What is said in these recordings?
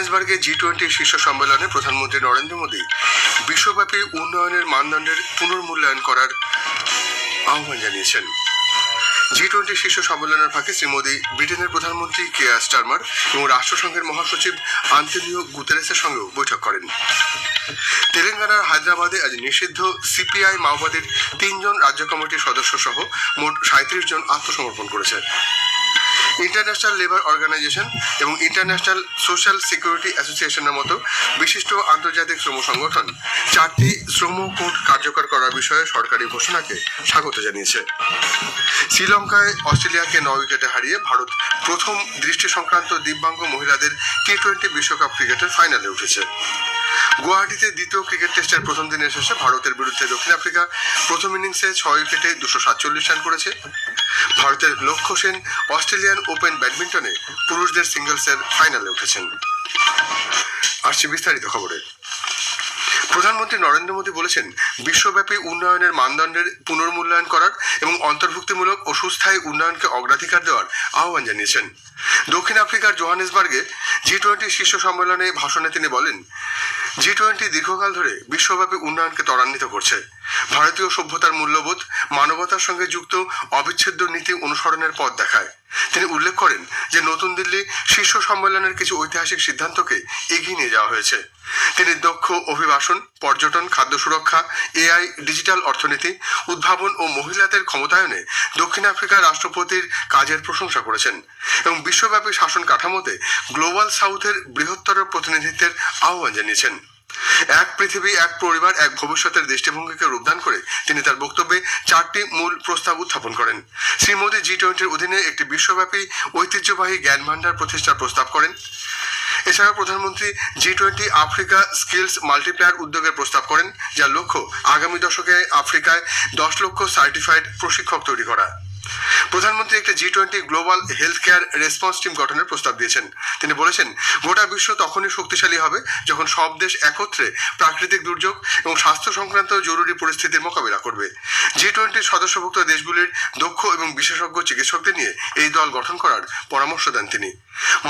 জোহানেসবার্গে G20 শীর্ষ সম্মেলনে প্রধানমন্ত্রী নরেন্দ্র মোদী বিশ্বব্যাপী উন্নয়নের মানদণ্ডের পুনর্মূল্যায়ন করার আহ্বান জানিয়েছেন। G20 শীর্ষ সম্মেলনের ফাঁকে শ্রী মোদী ব্রিটেনের প্রধানমন্ত্রী কেয়ার স্টারমার এবং রাষ্ট্রসংঘের মহাসচিব আন্তোনিও গুতেরেসের সঙ্গেও বৈঠক করেন। তেলেঙ্গানার হায়দ্রাবাদে আজ নিষিদ্ধ সিপিআই মাওবাদীর 3 জন রাজ্য কমিটির সদস্য সহ মোট 37 জন আত্মসমর্পণ করেছে। ইন্টারন্যাশনাল লেবার অর্গানাইজেশন এবং ইন্টারন্যাশনাল সোশ্যাল সিকিউরিটি অ্যাসোসিয়েশনের মতো বিশিষ্ট আন্তর্জাতিক শ্রম সংগঠন 4টি শ্রম কোড কার্যকর করার বিষয়ে সরকারি ঘোষণাকে স্বাগত জানিয়েছে। শ্রীলঙ্কায় অস্ট্রেলিয়াকে 9 উইকেটে হারিয়ে ভারত প্রথম দৃষ্টি সংক্রান্ত দিব্যাঙ্গ মহিলাদের টি20 বিশ্বকাপ ক্রিকেটের ফাইনালে উঠেছে। গুয়াহাটিতে দ্বিতীয় ক্রিকেট টেস্টের প্রথম দিনের শেষে ভারতের বিরুদ্ধে দক্ষিণ আফ্রিকা প্রথম ইনিংসে 6 উইকেটে 247 রান করেছে। ভারতের লক্ষ্য সেন অস্ট্রেলিয়ান ওপেন ব্যাডমিন্টনে পুরুষদের সিঙ্গলসের ফাইনালে উঠেছেন। আসছে বিস্তারিত খবরে। প্রধানমন্ত্রী নরেন্দ্র মোদী বলেছেন, বিশ্বব্যাপী উন্নয়নের মানদণ্ডের পুনর্মূল্যায়ন করার এবং অন্তর্ভুক্তিমূলক ও সুস্থায়ী উন্নয়নকে অগ্রাধিকার দেওয়ার আহ্বান জানিয়েছেন। দক্ষিণ আফ্রিকার জোহানেসবার্গে G20 শীর্ষ সম্মেলনে ভাষণে তিনি বলেন, G20 দীর্ঘকাল ধরে বিশ্বব্যাপী উন্নয়নকে ত্বরান্বিত করছে। ভারতীয় সভ্যতার মূল্যবোধ মানবতার সঙ্গে যুক্ত অবিচ্ছেদ্য নীতি অনুসরণের পথ দেখায়। তিনি উল্লেখ করেন যে নতুন দিল্লি শীর্ষ সম্মেলনের কিছু ঐতিহাসিক সিদ্ধান্তকে এগিয়ে নিয়ে যাওয়া হয়েছে। তিনি দক্ষ অভিবাসন, পর্যটন, খাদ্য সুরক্ষা, AI, ডিজিটাল অর্থনীতি, উদ্ভাবন ও মহিলাদের ক্ষমতায়নে দক্ষিণ আফ্রিকার রাষ্ট্রপতির কাজের প্রশংসা করেছেন এবং বিশ্বব্যাপী শাসন কাঠামোতে গ্লোবাল সাউথের বৃহত্তর প্রতিনিধিত্বের আহ্বান জানিয়েছেন। এক পৃথিবী, এক পরিবার, এক ভবিষ্যতের দৃষ্টিভঙ্গিকে রূপদান করে তিনি তার বক্তব্যে 4টি মূল প্রস্তাব উত্থাপন করেন। শ্রী মোদী G20-র অধীনে একটি বিশ্বব্যাপী ঐতিহ্যবাহী জ্ঞান ভাণ্ডার প্রতিষ্ঠার প্রস্তাব করেন। এছাড়া প্রধানমন্ত্রী G20 আফ্রিকা স্কিলস মাল্টিপ্লায়ার উদ্যোগের প্রস্তাব করেন, যার লক্ষ্য আগামী দশকে আফ্রিকায় 10 লক্ষ সার্টিফাইড প্রশিক্ষক তৈরি করা। প্রধানমন্ত্রী একটি G20 global health care response team গঠনের প্রস্তাব দিয়েছেন। তিনি বলেছেন, গোটা বিশ্ব তখনই শক্তিশালী হবে যখন সব দেশ একত্রে প্রাকৃতিক দুর্যোগ এবং স্বাস্থ্য সংক্রান্ত জরুরি পরিস্থিতির মোকাবিলা করবে। G20 সদস্যভুক্ত দেশগুলির দক্ষ এবং বিশেষজ্ঞ চিকিৎসকদের নিয়ে এই দল গঠন করার পরামর্শ দেন তিনি।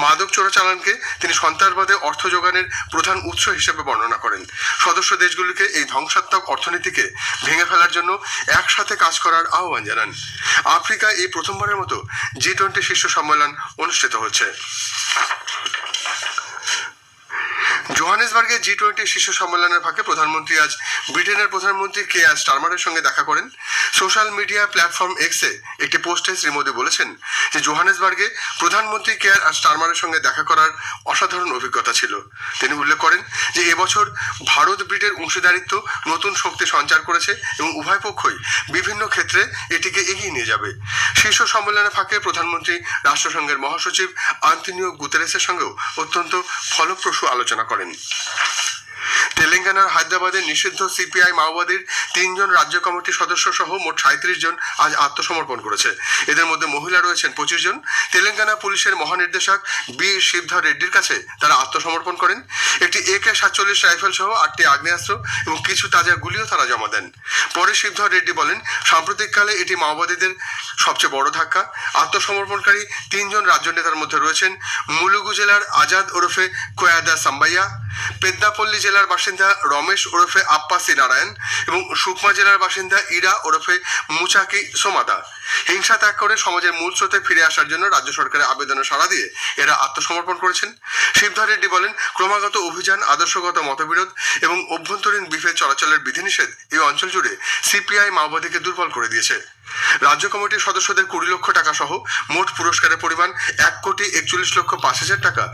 মাদক চোরাচালানকে তিনি সন্ত্রাসবাদে অর্থ যোগানের প্রধান উৎস হিসেবে বর্ণনা করেন। সদস্য দেশগুলিকে এই ধ্বংসাত্মক অর্থনীতিকে ভেঙে ফেলার জন্য একসাথে কাজ করার আহ্বান জানান। আফ্রিকায় এই প্রথমবারের মতো G20 শীর্ষ সম্মেলন অনুষ্ঠিত হচ্ছে। জোহানেসবার্গে G20 শীর্ষ সম্মেলনের ফাঁকে প্রধানমন্ত্রী আজ ব্রিটেনের প্রধানমন্ত্রী কেয়ার স্টারমারের সঙ্গে দেখা করেন। সোশ্যাল মিডিয়া প্ল্যাটফর্ম এক্সে একটি পোস্টে শ্রী মোদী বলেছেন যে জোহানেসবার্গে প্রধানমন্ত্রী কেয়ার স্টারমারের সঙ্গে দেখা করার অসাধারণ অভিজ্ঞতা ছিল। তিনি উল্লেখ করেন যে এবছর ভারত ব্রিটেন অংশীদারিত্ব নতুন শক্তি সঞ্চার করেছে এবং উভয় পক্ষই বিভিন্ন ক্ষেত্রে এটিকে এগিয়ে নিয়ে যাবে। শীর্ষ সম্মেলনের ফাঁকে প্রধানমন্ত্রী রাষ্ট্রসংঘের মহাসচিব আন্তোনিও গুতেরেসের সঙ্গেও অত্যন্ত ফলপ্রসূ আলোচনা করেন। তেলেঙ্গানার হায়দ্রাবাদে নিষিদ্ধ সিপিআই মাওবাদীর 3 জন রাজ্য কমিটির সদস্য সহ মোট 37 জন আজ আত্মসমর্পণ করেছে। এদের মধ্যে মহিলা রয়েছেন 25 জন। তেলেঙ্গানা পুলিশের মহানির্দেশক বি শিবধর রেড্ডির কাছে তারা আত্মসমর্পণ করেন। একটি AK-47 রাইফেল সহ 8টি আগ্নেয়াস্ত্র এবং কিছু তাজা গুলিও তারা জমা দেন। পরে শিবধর রেড্ডি বলেন, সাম্প্রতিককালে এটি মাওবাদীদের সবচেয়ে বড় ধাক্কা। আত্মসমর্পণকারী 3 জন রাজ্য নেতার মধ্যে রয়েছেন মুলুগু জেলার আজাদ ওরফে কোয়াদা সাম্বাইয়া, পেদ্দাপল্লী জেলার বাসিন্দা রমেশ ওরফে আপ্পাসি নারায়ণ এবং সুকমা জেলার বাসিন্দা ইরা ওরফে মুচাকি সোমাদা। হিংসা ত্যাগ করে সমাজের মূল স্রোতে ফিরে আসার জন্য রাজ্য সরকারের আবেদনে সাড়া দিয়ে এরা আত্মসমর্পণ করেছেন। শিবধর রেড্ডি বলেন, ক্রমাগত অভিযান, আদর্শগত মতবিরোধ এবং অভ্যন্তরীণ বিভেদ চলাচলের বিধিনিষেধ এই অঞ্চল জুড়ে সিপিআই মাওবাদীকে দুর্বল করে দিয়েছে। রাজ্য কমিটির সদস্যদের 20 লক্ষ টাকা সহ মোট পুরস্কারের পরিমাণ 1,41,05,000 টাকা,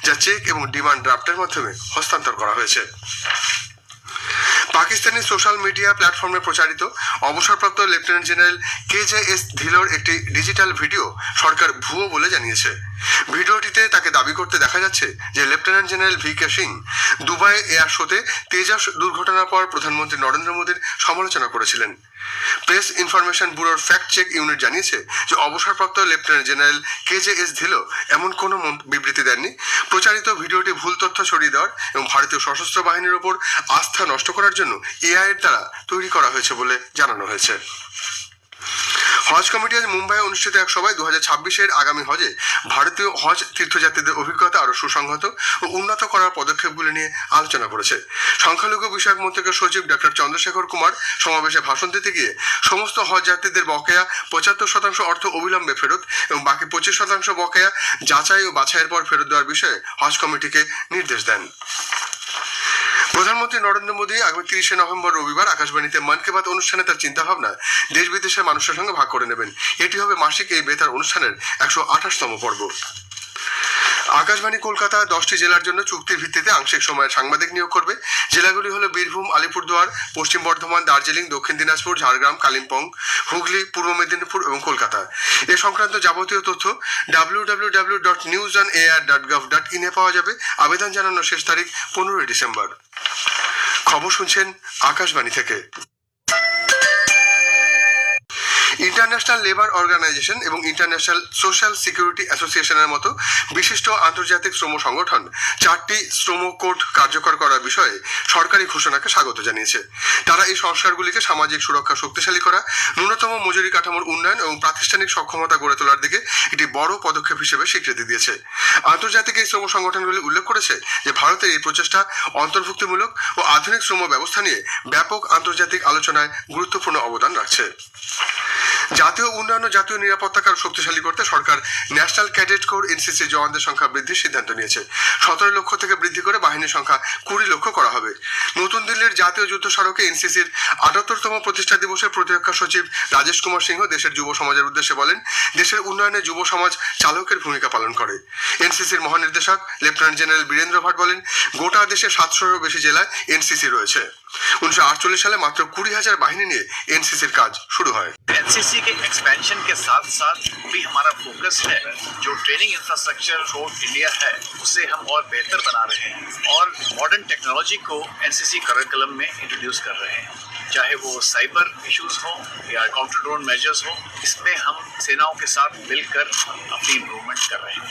যা চেক এবং ডিমান্ড ড্রাফটের মাধ্যমে হস্তান্তর করা হয়েছে। পাকিস্তানি সোশ্যাল মিডিয়া প্ল্যাটফর্মে প্রচারিত অবসরপ্রাপ্ত লেফটেন্যান্ট জেনারেল KJS ধিলোর একটি ডিজিটাল ভিডিও সরকার ভুয়ো বলে জানিয়েছে। ভিডিওটিতে তাকে দাবি করতে দেখা যাচ্ছে যে lieutenant general VK Singh Dubai air শোতে তেজাস দুর্ঘটনার পর প্রধানমন্ত্রী নরেন্দ্র মোদীর সমালোচনা করেছিলেন। প্রেস ইনফরমেশন ব্যুরোর ফ্যাক্ট চেক ইউনিট জানিয়েছে যে অবসরপ্রাপ্ত লেফটেন্যান্ট জেনারেল KJS ধিলো এমন কোনো বিবৃতি দেননি। প্রচারিত ভিডিওটি ভুল তথ্য ছড়িয়ে দেওয়ার এবং ভারতীয় সশস্ত্র বাহিনীর ওপর আস্থা নষ্ট করার জন্য AI এর দ্বারা তৈরি করা হয়েছে বলে জানানো হয়েছে। হজ কমিটি আজ মুম্বাইয়ে অনুষ্ঠিত এক সভায় 2026-এর আগামী হজে ভারতীয় হজ তীর্থযাত্রীদের অভিজ্ঞতা আরও সুসংহত ও উন্নত করার পদক্ষেপগুলি নিয়ে আলোচনা করেছে। সংখ্যালঘু বিষয়ক মন্ত্রকের সচিব ডক্টর চন্দ্রশেখর কুমার সমাবেশে ভাষণ দিতে গিয়ে সমস্ত হজ যাত্রীদের বকেয়া 75% অর্থ অবিলম্বে ফেরত এবং বাকি 25% বকেয়া যাচাই ও বাছাইয়ের পর ফেরত দেওয়ার বিষয়ে হজ কমিটিকে নির্দেশ দেন। প্রধানমন্ত্রী নরেন্দ্র মোদী আগামী 30শে নভেম্বর রবিবার আকাশবাণীতে মন কি বাত অনুষ্ঠানে তার চিন্তাভাবনা দেশ বিদেশের মানুষের সঙ্গে ভাগ করে নেবেন। এটি হবে মাসিক এই বেতার অনুষ্ঠানের 128তম পর্ব। আকাশবাণী কলকাতা 10টি জেলার জন্য চুক্তির ভিত্তিতে আংশিক সময়ের সাংবাদিক নিয়োগ করবে। জেলাগুলি হলো বীরভূম, আলিপুরদুয়ার, পশ্চিম বর্ধমান, দার্জিলিং, দক্ষিণ দিনাজপুর, ঝাড়গ্রাম, কালিম্পং, হুগলি, পূর্ব মেদিনীপুর এবং কলকাতা। এ সংক্রান্ত যাবতীয় তথ্য www.newsonair.gov.in এ পাওয়া যাবে। আবেদন জানানোর শেষ তারিখ 15 ডিসেম্বর। খবর শুনছেন আকাশবাণী থেকে। ইন্টারন্যাশনাল লেবার অর্গানাইজেশন এবং ইন্টারন্যাশনাল সোশ্যাল সিকিউরিটি অ্যাসোসিয়েশনের মতো বিশিষ্ট আন্তর্জাতিক শ্রম সংগঠন 4টি শ্রম কোড কার্যকর করার বিষয়ে সরকারি ঘোষণাকে স্বাগত জানিয়েছে। তারা এই সংস্কারগুলিকে সামাজিক সুরক্ষা শক্তিশালী করা, ন্যূনতম মজুরি কাঠামোর উন্নয়ন এবং প্রাতিষ্ঠানিক সক্ষমতা গড়ে তোলার দিকে একটি বড় পদক্ষেপ হিসেবে স্বীকৃতি দিয়েছে। আন্তর্জাতিক এই শ্রম সংগঠনগুলি উল্লেখ করেছে যে ভারতের এই প্রচেষ্টা অন্তর্ভুক্তিমূলক ও আধুনিক শ্রম ব্যবস্থা নিয়ে ব্যাপক আন্তর্জাতিক আলোচনায় গুরুত্বপূর্ণ অবদান রাখছে। জাতীয় উন্নয়ন ও জাতীয় নিরাপত্তাকে আরও শক্তিশালী করতে সরকার ন্যাশনাল ক্যাডেট কোর এনসিসি জওয়ানদের সংখ্যা বৃদ্ধির সিদ্ধান্ত নিয়েছে। 17 লক্ষ থেকে বৃদ্ধি করে বাহিনীর সংখ্যা 20 লক্ষ করা হবে। নতুন দিল্লির জাতীয় যুদ্ধ স্মারকে এনসিসির 78তম প্রতিষ্ঠা দিবসে প্রতিরক্ষা সচিব রাজেশ কুমার সিংহ দেশের যুব সমাজের উদ্দেশ্যে বলেন, দেশের উন্নয়নে যুব সমাজ চালকের ভূমিকা পালন করে। এনসিসির মহানির্দেশক লেফটেন্যান্ট জেনারেল বীরেন্দ্র ভাট বলেন, গোটা দেশে 700-এরও বেশি জেলায় এনসিসি রয়েছে। 1948 সালে মাত্র 20,000 বাহিনী নিয়ে এনসিসির কাজ শুরু হয়। एनसीसी के एक्सपेंशन के साथ साथ भी हमारा फोकस है जो ट्रेनिंग इंफ्रास्ट्रक्चर थ्रू इंडिया है उसे हम और बेहतर बना रहे हैं और मॉडर्न टेक्नोलॉजी को एनसीसी करिकुलम में इंट्रोड्यूस कर रहे हैं, चाहे वो साइबर इश्यूज हो या काउंटर ड्रोन मेजर्स हो। इसमें हम सेनाओं के साथ मिलकर अपनी इम्प्रूवमेंट कर रहे हैं।